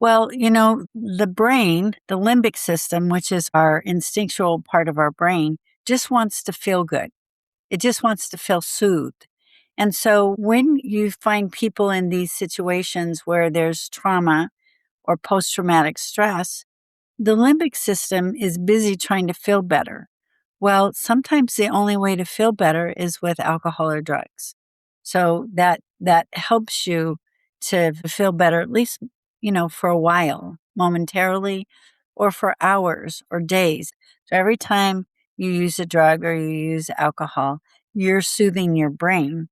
Well, the brain, the limbic system, which is our instinctual part of our brain, just wants to feel good. It just wants to feel soothed. And so when you find people in these situations where there's trauma or post traumatic stress, the limbic system is busy trying to feel better. Well, sometimes the only way to feel better is with alcohol or drugs. So that helps you to feel better, at least, for a while, momentarily, or for hours or days. So every time you use a drug or you use alcohol, you're soothing your brain.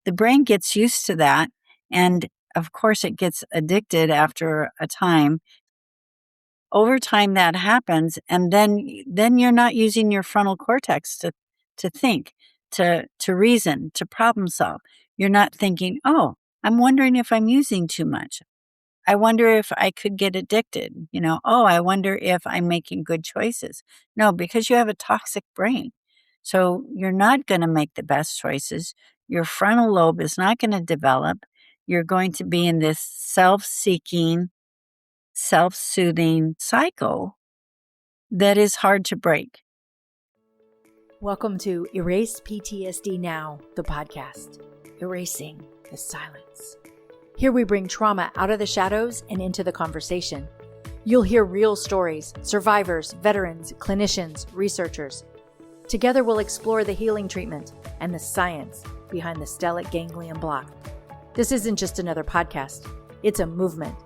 The brain gets used to that. And of course, it gets addicted after a time. Over time that happens, and then you're not using your frontal cortex to think, to reason, to problem solve. You're not thinking, "Oh, I'm wondering if I'm using too much. I wonder if I could get addicted." "Oh, I wonder if I'm making good choices." No, because you have a toxic brain. So you're not going to make the best choices. Your frontal lobe is not going to develop. You're going to be in this self-seeking, self-soothing cycle that is hard to break. Welcome to Erase PTSD Now, the podcast, erasing the silence. Here we bring trauma out of the shadows and into the conversation. You'll hear real stories, survivors, veterans, clinicians, researchers. Together we'll explore the healing treatment and the science behind the stellate ganglion block. This isn't just another podcast. It's a movement,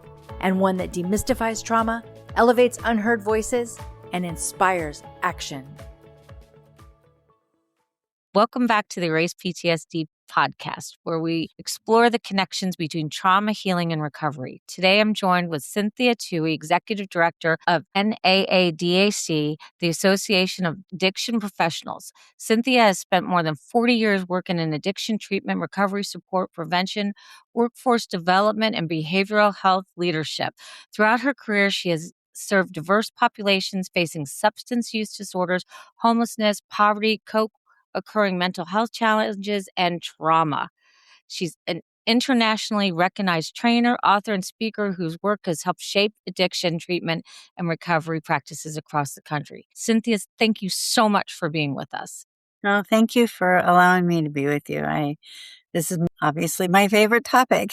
and one that demystifies trauma, elevates unheard voices, and inspires action. Welcome back to the Erase PTSD podcast, where we explore the connections between trauma, healing, and recovery. Today, I'm joined with Cynthia Tuohy, Executive Director of NAADAC, the Association of Addiction Professionals. Cynthia has spent more than 40 years working in addiction treatment, recovery support, prevention, workforce development, and behavioral health leadership. Throughout her career, she has served diverse populations facing substance use disorders, homelessness, poverty, occurring mental health challenges, and trauma. She's an internationally recognized trainer, author, and speaker whose work has helped shape addiction treatment and recovery practices across the country. Cynthia, thank you so much for being with us. No, thank you for allowing me to be with you. This is obviously my favorite topic.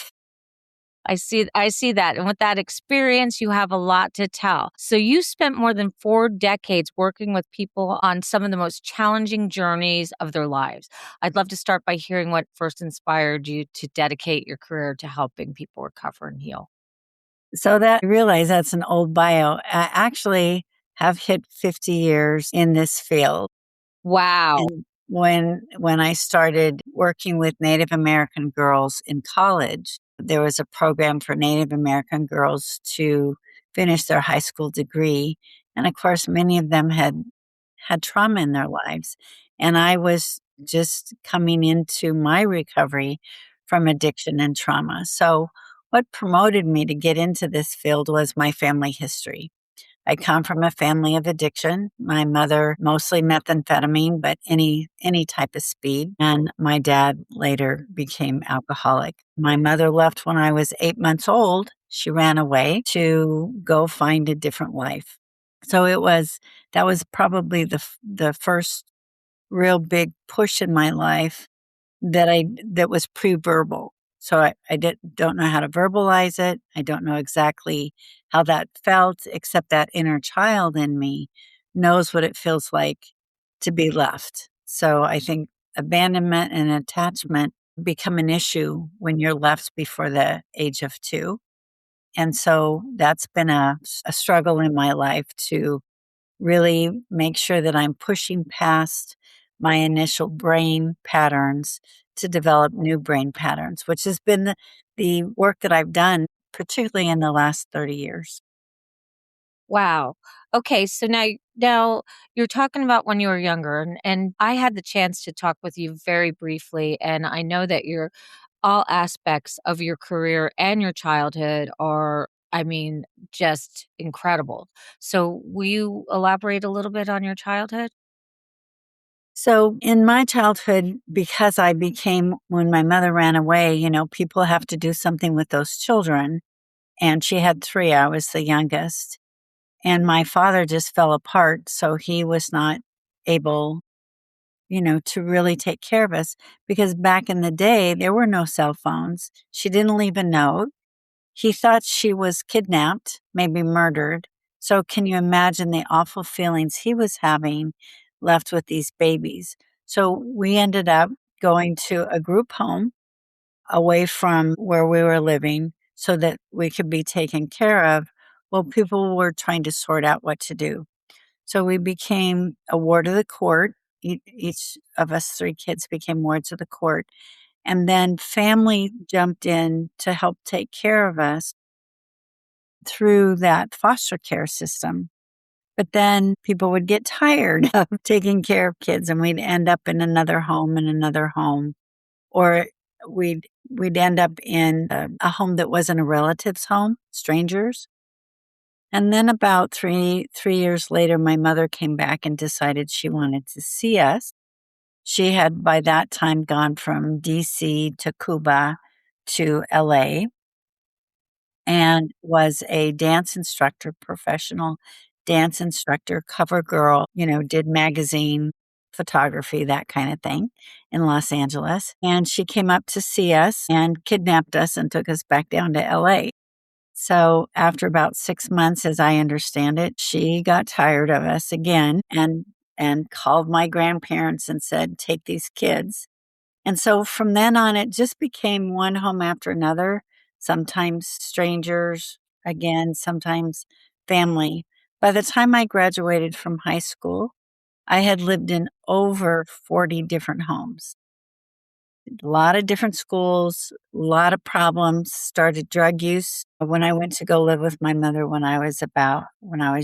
I see that. And with that experience, you have a lot to tell. So you spent more than 4 decades working with people on some of the most challenging journeys of their lives. I'd love to start by hearing what first inspired you to dedicate your career to helping people recover and heal. So that I realize that's an old bio. I actually have hit 50 years in this field. Wow. And when I started working with Native American girls in college, there was a program for Native American girls to finish their high school degree. And of course, many of them had trauma in their lives. And I was just coming into my recovery from addiction and trauma. So what promoted me to get into this field was my family history. I come from a family of addiction. My mother, mostly methamphetamine, but any type of speed. And my dad later became alcoholic. My mother left when I was 8 months old. She ran away to go find a different life. So that was probably the first real big push in my life that was pre-verbal. So I don't know how to verbalize it. I don't know exactly how that felt, except that inner child in me knows what it feels like to be left. So I think abandonment and attachment become an issue when you're left before the age of 2. And so that's been a struggle in my life to really make sure that I'm pushing past my initial brain patterns to develop new brain patterns, which has been the work that I've done, particularly in the last 30 years. Wow. Okay, so now you're talking about when you were younger, and I had the chance to talk with you very briefly, and I know that all aspects of your career and your childhood are, just incredible. So will you elaborate a little bit on your childhood? So in my childhood, because when my mother ran away, people have to do something with those children. and she had 3. I was the youngest. And my father just fell apart, so he was not able, to really take care of us because back in the day, there were no cell phones. She didn't leave a note. He thought she was kidnapped, maybe murdered. So can you imagine the awful feelings he was having left with these babies? So we ended up going to a group home away from where we were living so that we could be taken care of. Well, people were trying to sort out what to do. So we became a ward of the court. Each of us 3 kids became wards of the court. And then family jumped in to help take care of us through that foster care system. But then people would get tired of taking care of kids and we'd end up in another home and another home. Or we'd end up in a home that wasn't a relative's home, strangers. And then about three years later, my mother came back and decided she wanted to see us. She had by that time gone from DC to Cuba to LA and was a dance instructor, professional dance instructor, cover girl, did magazine photography, that kind of thing in Los Angeles. And she came up to see us and kidnapped us and took us back down to LA. So after about 6 months, as I understand it, she got tired of us again and called my grandparents and said, take these kids. And so from then on, it just became one home after another, sometimes strangers, again, sometimes family. By the time I graduated from high school, I had lived in over 40 different homes, a lot of different schools, a lot of problems, started drug use. When I went to go live with my mother when I was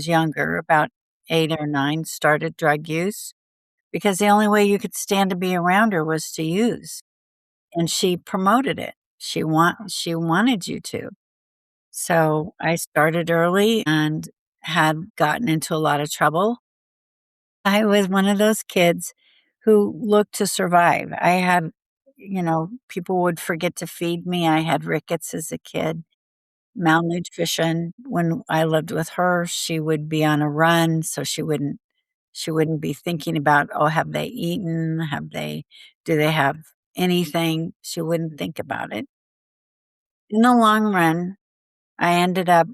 younger, about 8 or 9, started drug use because the only way you could stand to be around her was to use. And she promoted it. She wanted you to. So I started early and had gotten into a lot of trouble. I was one of those kids who looked to survive. I had, people would forget to feed me. I had rickets as a kid, malnutrition. When I lived with her, she would be on a run, so she wouldn't be thinking about, oh, have they eaten? Do they have anything? She wouldn't think about it. In the long run, I ended up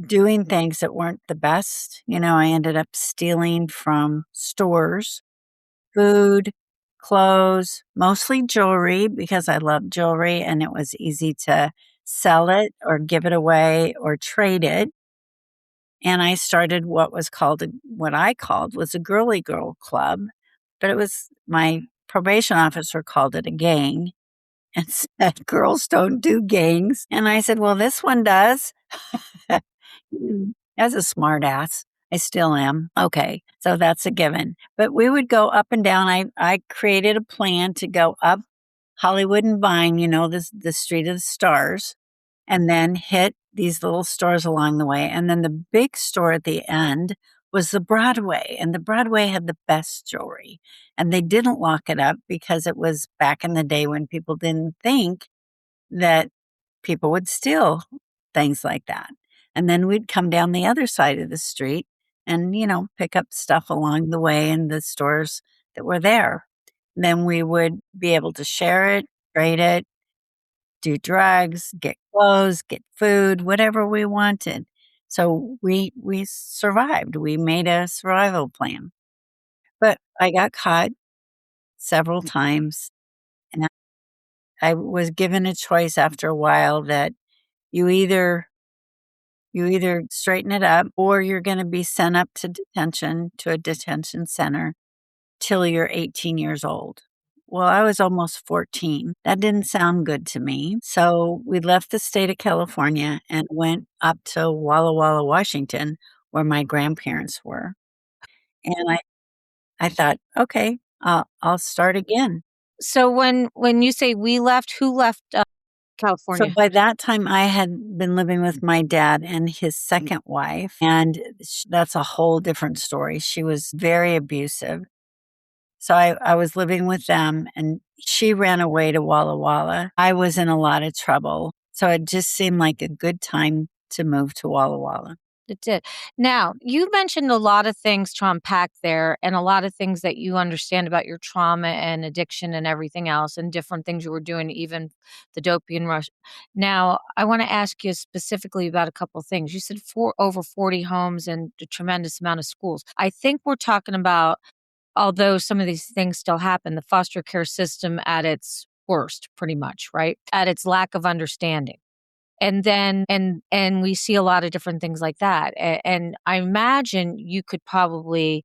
doing things that weren't the best. I ended up stealing from stores, food, clothes, mostly jewelry because I love jewelry and it was easy to sell it or give it away or trade it. And I started what I called was a girly girl club, but it was my probation officer called it a gang and said, girls don't do gangs. And I said, well, this one does. As a smart ass. I still am. Okay. So that's a given. But we would go up and down. I created a plan to go up Hollywood and Vine, the Street of the Stars, and then hit these little stores along the way. And then the big store at the end was the Broadway. And the Broadway had the best jewelry. And they didn't lock it up because it was back in the day when people didn't think that people would steal things like that. And then we'd come down the other side of the street and, pick up stuff along the way in the stores that were there. Then we would be able to share it, trade it, do drugs, get clothes, get food, whatever we wanted. So we survived. We made a survival plan. But I got caught several times and I was given a choice after a while that you either straighten it up or you're going to be sent up to a detention center till you're 18 years old. Well, I was almost 14. That didn't sound good to me. So we left the state of California and went up to Walla Walla, Washington, where my grandparents were. And I thought, okay, I'll start again. So when you say we left, who left So California? by that time, I had been living with my dad and his second wife, and that's a whole different story. She was very abusive. So I was living with them, and she ran away to Walla Walla. I was in a lot of trouble. So it just seemed like a good time to move to Walla Walla. It did. Now, you mentioned a lot of things to unpack there and a lot of things that you understand about your trauma and addiction and everything else and different things you were doing, even the dopamine rush. Now, I want to ask you specifically about a couple of things. You said over 40 homes and a tremendous amount of schools. I think we're talking about, although some of these things still happen, the foster care system at its worst, pretty much, right? At its lack of understanding. And then and we see a lot of different things like that. And I imagine you could probably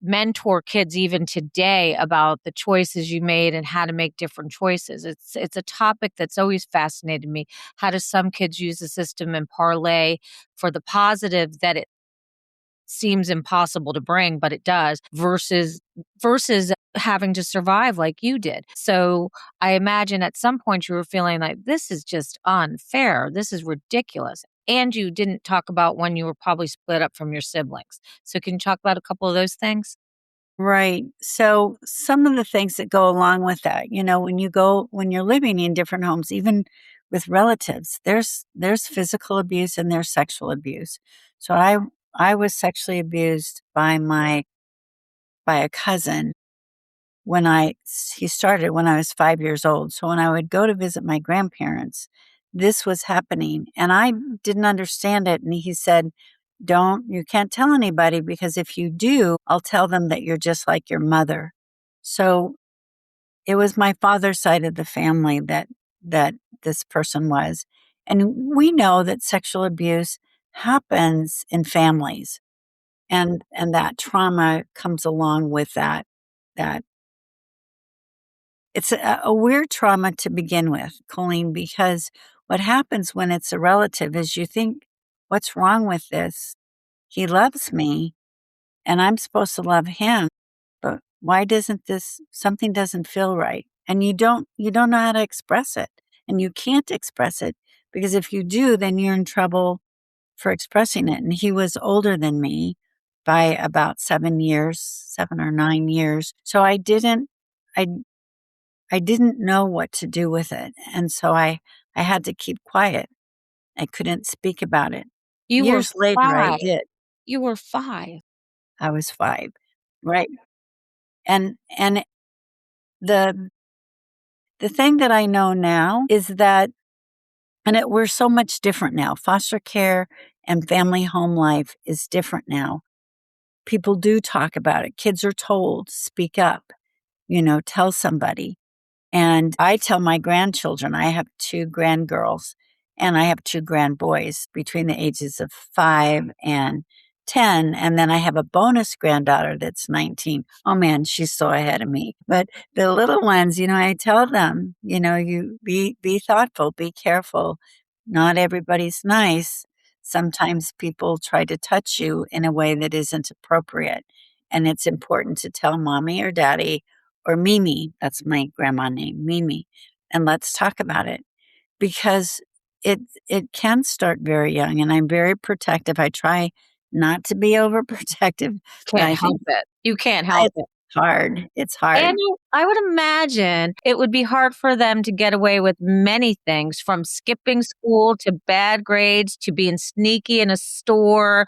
mentor kids even today about the choices you made and how to make different choices. It's a topic that's always fascinated me. How do some kids use the system and parlay for the positive that it seems impossible to bring, but it does, versus having to survive like you did. So I imagine at some point you were feeling like this is just unfair. This is ridiculous. And you didn't talk about when you were probably split up from your siblings. So can you talk about a couple of those things? Right. So some of the things that go along with that, when you're living in different homes, even with relatives, there's physical abuse and there's sexual abuse. So I was sexually abused by a cousin he started when I was 5 years old. So when I would go to visit my grandparents, this was happening and I didn't understand it. And he said, you can't tell anybody because if you do, I'll tell them that you're just like your mother. So it was my father's side of the family that this person was. And we know that sexual abuse happens in families and that trauma comes along with that it's a weird trauma to begin with, Colleen, because what happens when it's a relative is you think, what's wrong with this? He loves me and I'm supposed to love him, but why doesn't something doesn't feel right? And you don't know how to express it and you can't express it because if you do, then you're in trouble for expressing it. And he was older than me by about 7 years, 7 or 9 years. So I I didn't know what to do with it. And so I had to keep quiet. I couldn't speak about it. You were Years later, I 5. did. You were 5. I was 5. Right. And the the thing that I know now is that we're so much different now. Foster care and family home life is different now. People do talk about it. Kids are told, speak up, tell somebody. And I tell my grandchildren, I have 2 grandgirls and I have 2 grandboys between the ages of 5 and 10. And then I have a bonus granddaughter that's 19. Oh man, she's so ahead of me. But the little ones, I tell them, you be thoughtful, be careful. Not everybody's nice. Sometimes people try to touch you in a way that isn't appropriate. And it's important to tell mommy or daddy or Mimi, that's my grandma name, Mimi, and let's talk about it because it can start very young and I'm very protective. I try not to be overprotective, but Can't I help think it. You can't help it's it. hard. It's And hard. I would imagine it would be hard for them to get away with many things, from skipping school to bad grades to being sneaky in a store.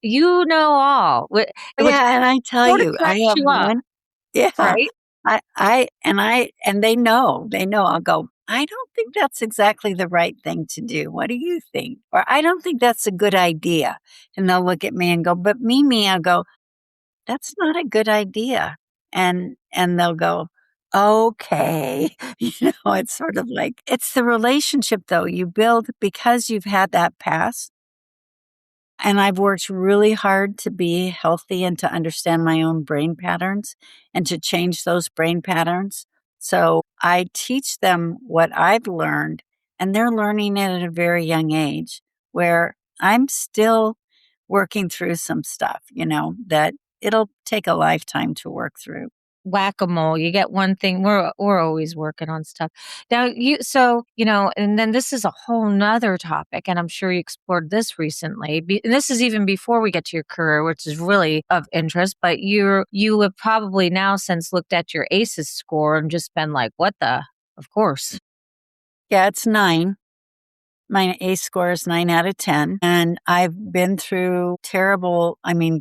You know all. It would Yeah, and I tell sort of you, catch I have you up, one. Yeah. right? And they know. I'll go, I don't think that's exactly the right thing to do. What do you think? Or I don't think that's a good idea. And they'll look at me and go, but Mimi, I'll go, that's not a good idea. And they'll go, okay. It's sort of like it's the relationship though you build because you've had that past. And I've worked really hard to be healthy and to understand my own brain patterns and to change those brain patterns. So I teach them what I've learned, and they're learning it at a very young age where I'm still working through some stuff, that it'll take a lifetime to work through. whack-a-mole. You get one thing. We're always working on stuff. Now and then this is a whole nother topic, and I'm sure you explored this recently. And this is even before we get to your career, which is really of interest, but you have probably now since looked at your ACEs score and just been like, what the? Of course. Yeah, it's 9. My ACE score is 9 out of 10. And I've been through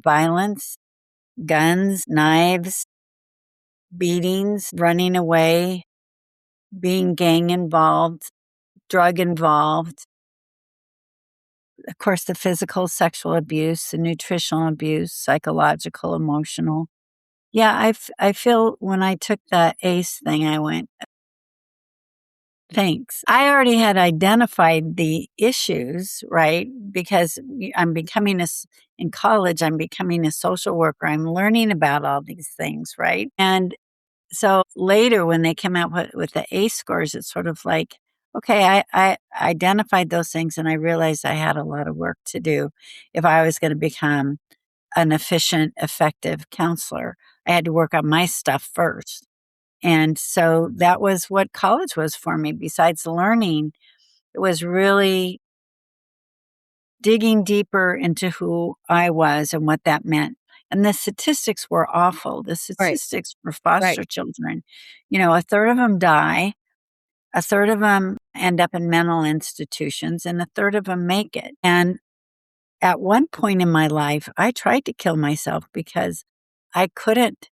violence, guns, knives, beatings, running away, being gang involved, drug involved. Of course, the physical, sexual abuse, the nutritional abuse, psychological, emotional. Yeah, I feel when I took that ACE thing, I went, thanks. I already had identified the issues, right? Because in college, I'm becoming a social worker. I'm learning about all these things, right? And so later when they came out with the ACE scores, it's sort of like, okay, I identified those things and I realized I had a lot of work to do if I was going to become an efficient, effective counselor. I had to work on my stuff first. And so that was what college was for me. Besides learning, it was really digging deeper into who I was and what that meant. And the statistics were awful. The statistics for foster children, a third of them die, a third of them end up in mental institutions, and a third of them make it. And at one point in my life, I tried to kill myself because I couldn't.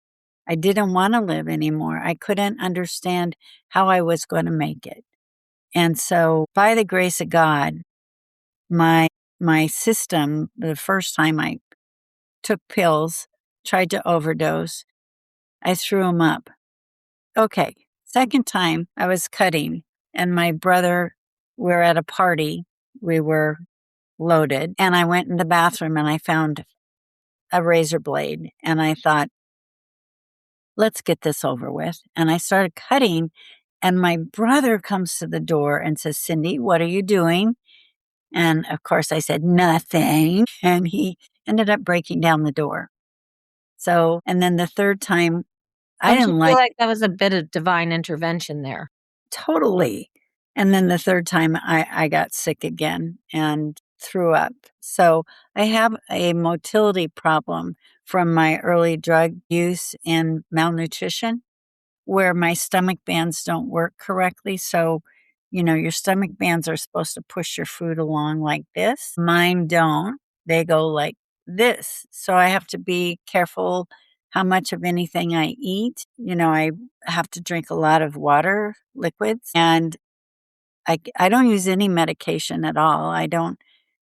I didn't want to live anymore. I couldn't understand how I was going to make it. And so by the grace of God, my system, the first time I took pills, tried to overdose, I threw them up. Okay. Second time I was cutting and my brother, we're at a party. We were loaded and I went in the bathroom and I found a razor blade and I thought, let's get this over with. And I started cutting and my brother comes to the door and says, Cindy, what are you doing? And of course I said, nothing. And he ended up breaking down the door. So, and then the third time, I Don't you didn't feel like like that was a bit of divine intervention there? totally. And then the third time I got sick again and threw up. So I have a motility problem from my early drug use and malnutrition where my stomach bands don't work correctly. So, your stomach bands are supposed to push your food along like this. Mine don't. They go like this. So I have to be careful how much of anything I eat. I have to drink a lot of water, liquids, and I don't use any medication at all. I don't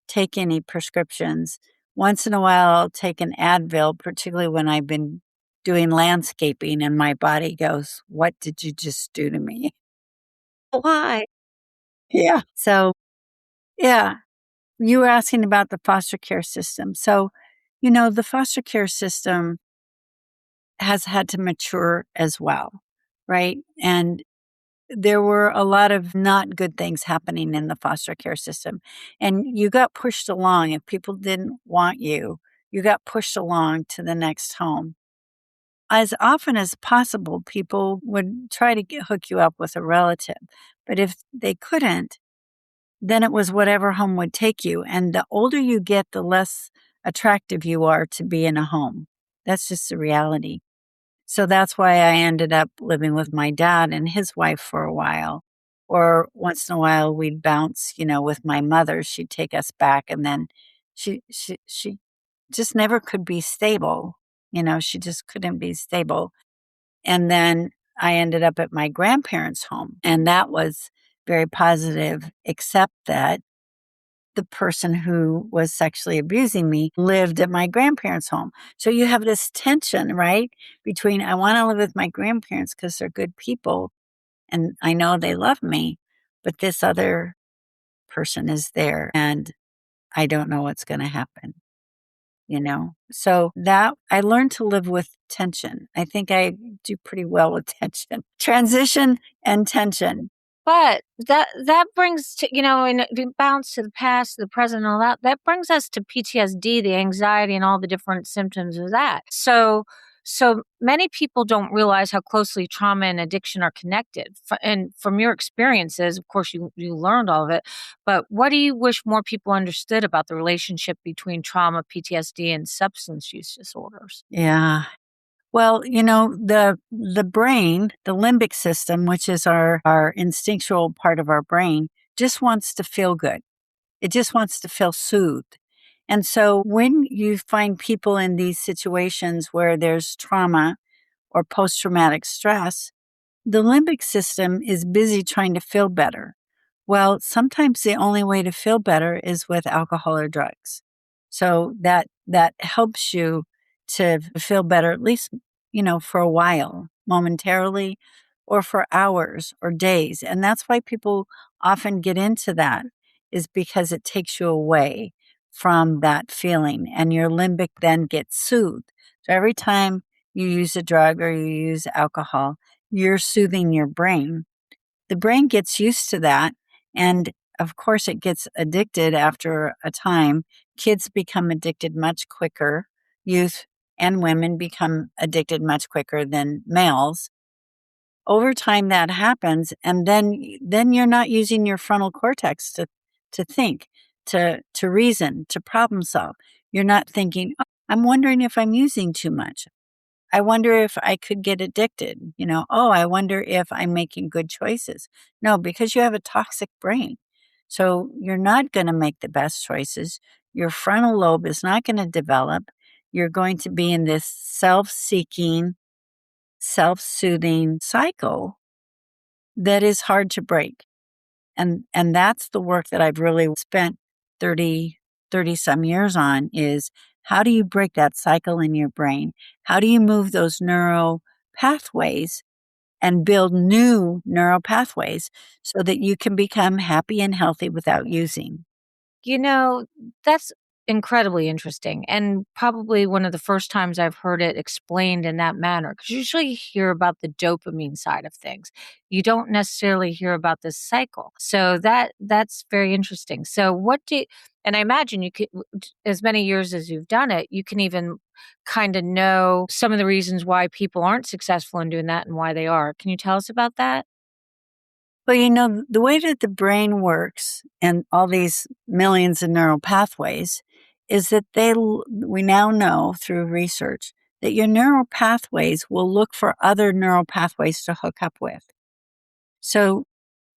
take any prescriptions. Once in a while, I'll take an Advil, particularly when I've been doing landscaping and my body goes, what did you just do to me? Why? Yeah. So, yeah, you were asking about the foster care system. So, the foster care system has had to mature as well, right? And there were a lot of not good things happening in the foster care system. And you got pushed along. If people didn't want you, you got pushed along to the next home. As often as possible, people would try to hook you up with a relative. But if they couldn't, then it was whatever home would take you. And the older you get, the less attractive you are to be in a home. That's just the reality. So that's why I ended up living with my dad and his wife for a while. Or once in a while we'd bounce, with my mother. She'd take us back and then she just never could be stable. She just couldn't be stable. And then I ended up at my grandparents' home and that was very positive, except that the person who was sexually abusing me lived at my grandparents' home. So you have this tension, right? Between I want to live with my grandparents because they're good people and I know they love me, but this other person is there and I don't know what's going to happen, So that I learned to live with tension. I think I do pretty well with tension, transition and tension. But that brings to, and we bounce to the past, the present, and all that. That brings us to PTSD, the anxiety, and all the different symptoms of that. So So many people don't realize how closely trauma and addiction are connected. And from your experiences, of course, you learned all of it, but what do you wish more people understood about the relationship between trauma, PTSD, and substance use disorders? Yeah. Well, the brain, the limbic system, which is our instinctual part of our brain, just wants to feel good. It just wants to feel soothed. And so when you find people in these situations where there's trauma or post traumatic stress, the limbic system is busy trying to feel better. Well, sometimes the only way to feel better is with alcohol or drugs. So that helps you to feel better, at least, for a while, momentarily, or for hours or days. And that's why people often get into that, is because it takes you away from that feeling and your limbic then gets soothed. So every time you use a drug or you use alcohol, you're soothing your brain. The brain gets used to that. And of course, it gets addicted after a time. Kids become addicted much quicker. Youth and women become addicted much quicker than males. Over time, that happens. And then you're not using your frontal cortex to think, to reason, to problem solve. You're not thinking, "Oh, I'm wondering if I'm using too much. I wonder if I could get addicted. Oh, I wonder if I'm making good choices." No, because you have a toxic brain. So you're not going to make the best choices. Your frontal lobe is not going to develop. You're going to be in this self seeking, self soothing cycle that is hard to break. And that's the work that I've really spent 30 some years on, is how do you break that cycle in your brain? How do you move those neural pathways and build new neural pathways so that you can become happy and healthy without using? You know, that's incredibly interesting, and probably one of the first times I've heard it explained in that manner. Because usually you hear about the dopamine side of things. You don't necessarily hear about this cycle. So that's very interesting. So and I imagine you could, as many years as you've done it, you can even kind of know some of the reasons why people aren't successful in doing that and why they are. Can you tell us about that? Well, the way that the brain works and all these millions of neural pathways is that we now know through research that your neural pathways will look for other neural pathways to hook up with. So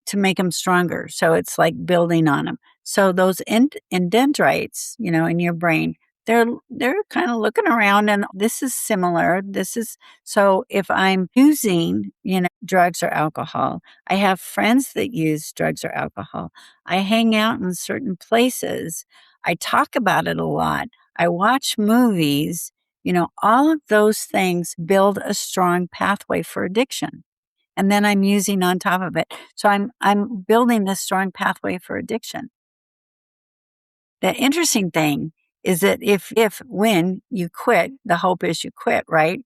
to make them stronger. So it's like building on them. So those dendrites, in your brain, they're kind of looking around, and this is similar. So if I'm using, drugs or alcohol, I have friends that use drugs or alcohol. I hang out in certain places. I talk about it a lot. I watch movies. All of those things build a strong pathway for addiction, and then I'm using on top of it. So I'm building this strong pathway for addiction. The interesting thing is that when you quit, the hope is you quit, right?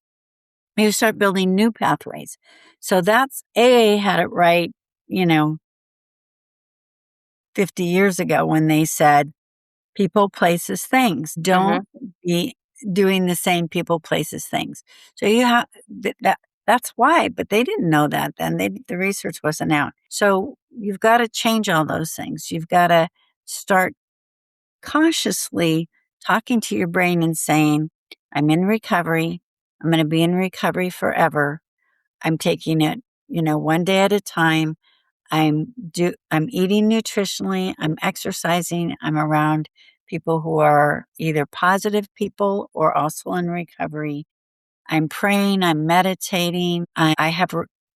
You start building new pathways. So that's AA had it right, you know, 50 years ago when they said, people, places, things. Don't be doing the same people, places, things. So you have that's why, but they didn't know that then. The research wasn't out. So you've got to change all those things. You've got to start cautiously talking to your brain and saying, I'm in recovery. I'm going to be in recovery forever. I'm taking it, one day at a time. I'm eating nutritionally, I'm exercising, I'm around people who are either positive people or also in recovery. I'm praying, I'm meditating. I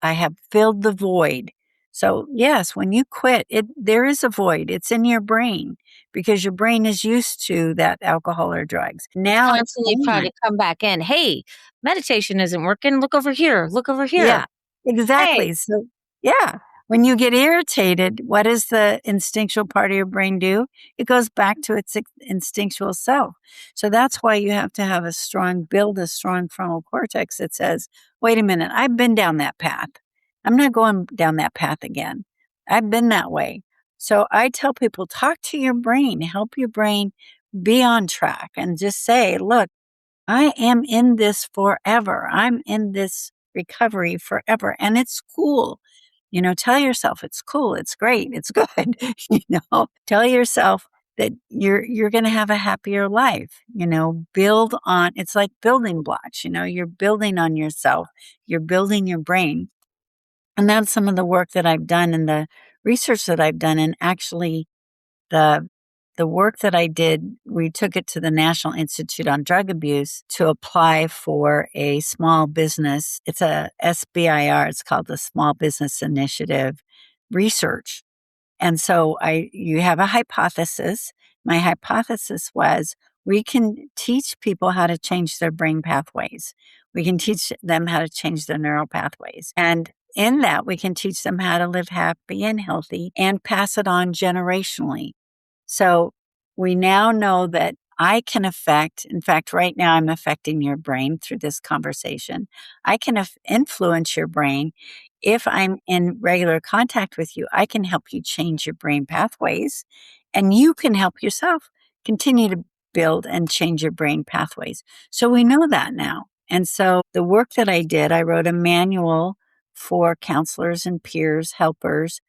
have filled the void. So yes, when you quit, there is a void. It's in your brain because your brain is used to that alcohol or drugs. It's Now it's constantly trying gone. to come back in. Hey, meditation isn't working. Look over here. Look over here. Yeah, Hey. exactly. So, yeah, when you get irritated, what does the instinctual part of your brain do? It goes back to its instinctual self. So that's why you have to build a strong frontal cortex that says, wait a minute, I've been down that path. I'm not going down that path again. I've been that way. So I tell people, talk to your brain, help your brain be on track, and just say, look, I am in this forever. I'm in this recovery forever. And it's cool. Tell yourself it's cool, it's great, it's good. Tell yourself that you're going to have a happier life. Build on, it's like building blocks. You're building on yourself, you're building your brain. And that's some of the work that I've done and the research that I've done. And actually, the the work that I did, we took it to the National Institute on Drug Abuse to apply for a small business. It's a SBIR. It's called the Small Business Initiative Research. And so you have a hypothesis. My hypothesis was we can teach people how to change their brain pathways. We can teach them how to change their neural pathways. And in that, we can teach them how to live happy and healthy and pass it on generationally. So we now know that I can in fact, right now I'm affecting your brain through this conversation. I can influence your brain. If I'm in regular contact with you, I can help you change your brain pathways, and you can help yourself continue to build and change your brain pathways. So we know that now. And so the work that I did, I wrote a manual for counselors and peers, helpers,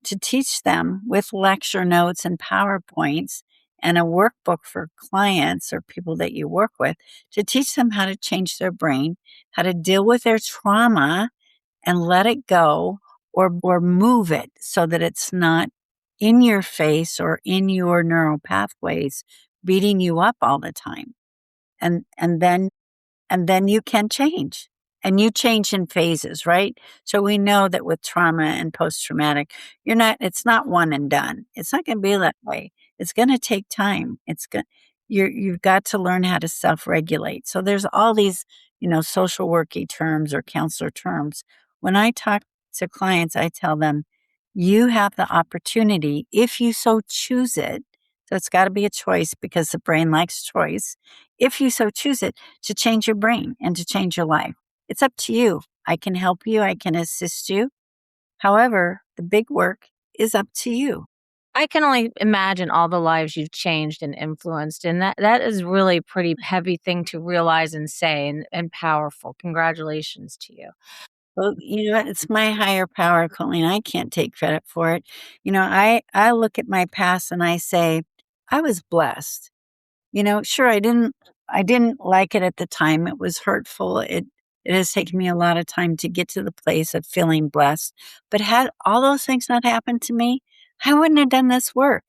to teach them with lecture notes and PowerPoints and a workbook for clients or people that you work with to teach them how to change their brain, how to deal with their trauma and let it go or move it so that it's not in your face or in your neural pathways beating you up all the time. And then you can change. And you change in phases, right? So we know that with trauma and post-traumatic, it's not one and done. It's not going to be that way. It's going to take time. You've got to learn how to self-regulate. So there's all these, social worky terms or counselor terms. When I talk to clients, I tell them, you have the opportunity, if you so choose it. So it's got to be a choice because the brain likes choice. If you so choose it, to change your brain and to change your life. It's up to you. I can help you. I can assist you. However, the big work is up to you. I can only imagine all the lives you've changed and influenced, and that is really a pretty heavy thing to realize and say, and powerful. Congratulations to you. Well, you know what? It's my higher power, Colleen. I can't take credit for it. I look at my past and I say, I was blessed. Sure, I didn't like it at the time. It was hurtful. It has taken me a lot of time to get to the place of feeling blessed. But had all those things not happened to me, I wouldn't have done this work.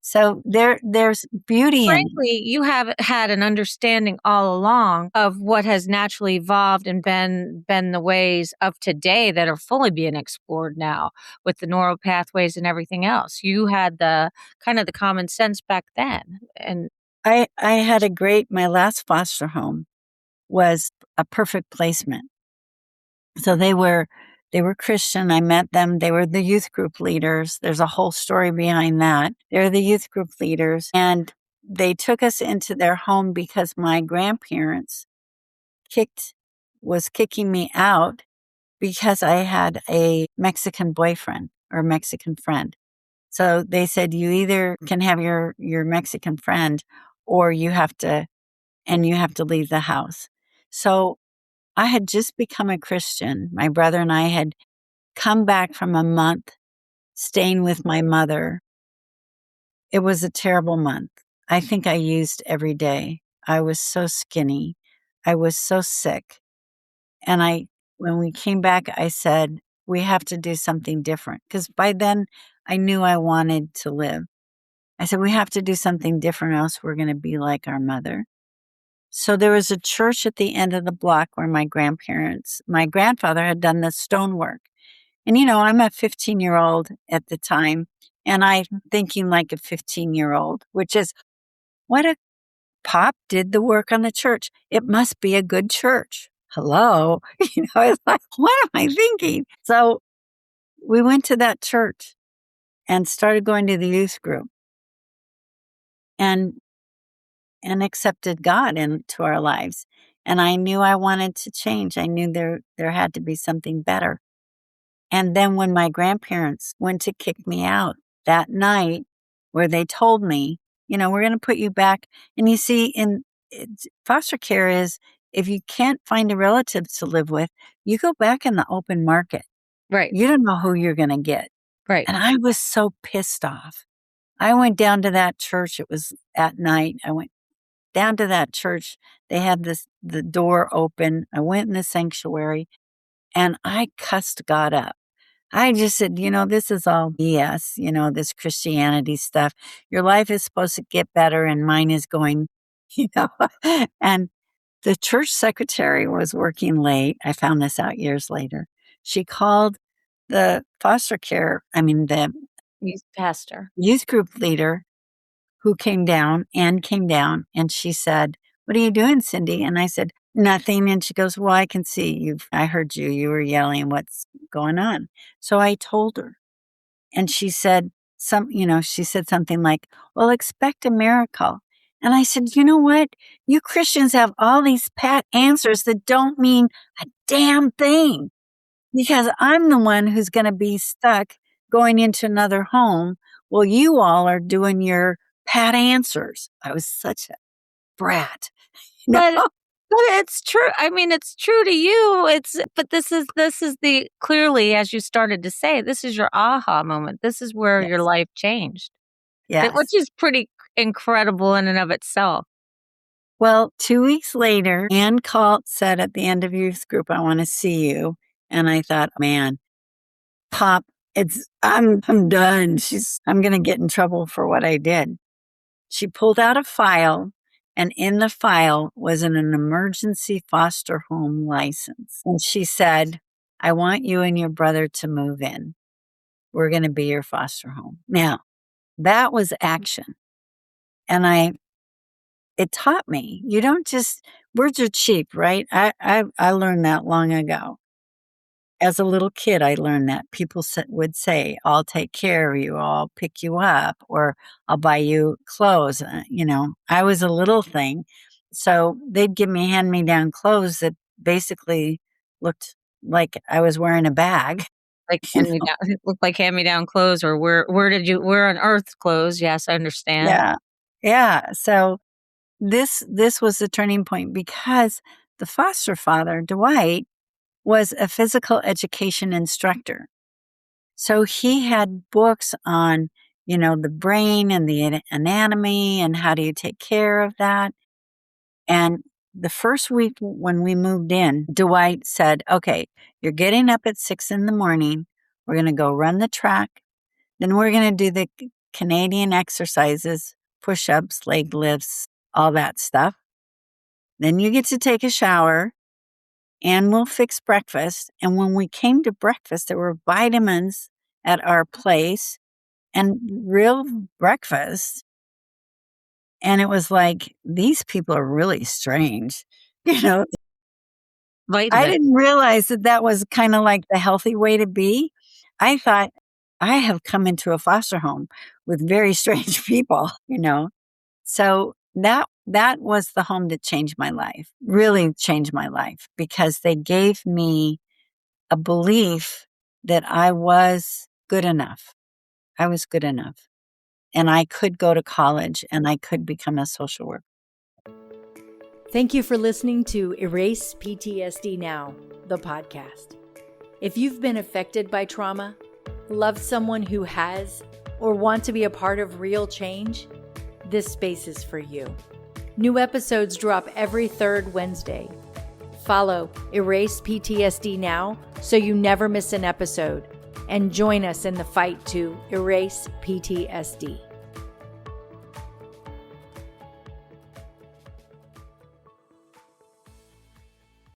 So there's beauty in it. Frankly, you have had an understanding all along of what has naturally evolved and been the ways of today that are fully being explored now with the neural pathways and everything else. You had the kind of the common sense back then. And I had my last foster home was a perfect placement. So they were Christian. I met them. They were the youth group leaders. There's a whole story behind that. They're the youth group leaders. And they took us into their home because my grandparents was kicking me out because I had a Mexican boyfriend or Mexican friend. So they said, you either can have your Mexican friend or you have to leave the house. So I had just become a Christian. My brother and I had come back from a month staying with my mother. It was a terrible month. I think I used every day. I was so skinny. I was so sick. And when we came back, I said, we have to do something different. Because by then I knew I wanted to live. I said, we have to do something different, else we're going to be like our mother. So there was a church at the end of the block where my grandfather had done the stonework. And, I'm a 15-year-old at the time, and I'm thinking like a 15-year-old, which is, what a Pop did the work on the church. It must be a good church. Hello. It's like, what am I thinking? So we went to that church and started going to the youth group and accepted God into our lives. And I knew I wanted to change. I knew there had to be something better. And then when my grandparents went to kick me out that night, where they told me, we're going to put you back. And you see, foster care is, if you can't find a relative to live with, you go back in the open market. Right. You don't know who you're going to get. Right. And I was so pissed off. I went down to that church. It was at night. I went down to that church. They had the door open. I went in the sanctuary and I cussed God up. I just said, this is all BS, this Christianity stuff. Your life is supposed to get better and mine is going, and the church secretary was working late. I found this out years later. She called the the Youth pastor. youth group leader who came down, and she said, "What are you doing, Cindy?" And I said, "Nothing." And she goes, "Well, I can see I heard you were yelling. What's going on?" So I told her, and she said she said something like, "Well, expect a miracle." And I said, "You know what? You Christians have all these pat answers that don't mean a damn thing, because I'm the one who's going to be stuck going into another home. Well, you all are doing your pat answers." I was such a brat. But it's true. I mean, it's true to you. But this is the clearly, as you started to say, this is your aha moment. This is where your Yes. life changed. Yes. Which is pretty incredible in and of itself. Well, 2 weeks later, Ann said at the end of youth group, "I want to see you." And I thought, man, Pop, I'm done. I'm going to get in trouble for what I did. She pulled out a file, and in the file was an emergency foster home license. And she said, "I want you and your brother to move in. We're going to be your foster home." Now, that was action. And it taught me, you don't just, words are cheap, right? I learned that long ago. As a little kid, I learned that people would say, "I'll take care of you, I'll pick you up, or I'll buy you clothes." I was a little thing. So they'd give me hand-me-down clothes that basically looked like I was wearing a bag. Like it looked like hand-me-down clothes, or where on earth clothes. Yes, I understand. Yeah. Yeah. So this was the turning point, because the foster father, Dwight, was a physical education instructor. So he had books on, the brain and the anatomy and how do you take care of that. And the first week when we moved in, Dwight said, "Okay, you're getting up at 6 in the morning. We're going to go run the track. Then we're going to do the Canadian exercises, push-ups, leg lifts, all that stuff. Then you get to take a shower and we'll fix breakfast." And when we came to breakfast, there were vitamins at our place and real breakfast. And it was like, these people are really strange. I Vitamin. didn't realize that was kind of like the healthy way to be. I thought, I have come into a foster home with very strange people, So that was the home that changed my life, really changed my life, because they gave me a belief that I was good enough. I was good enough. And I could go to college and I could become a social worker. Thank you for listening to Erase PTSD Now, the podcast. If you've been affected by trauma, love someone who has, or want to be a part of real change, this space is for you. New episodes drop every third Wednesday. Follow Erase PTSD Now so you never miss an episode, and join us in the fight to erase PTSD.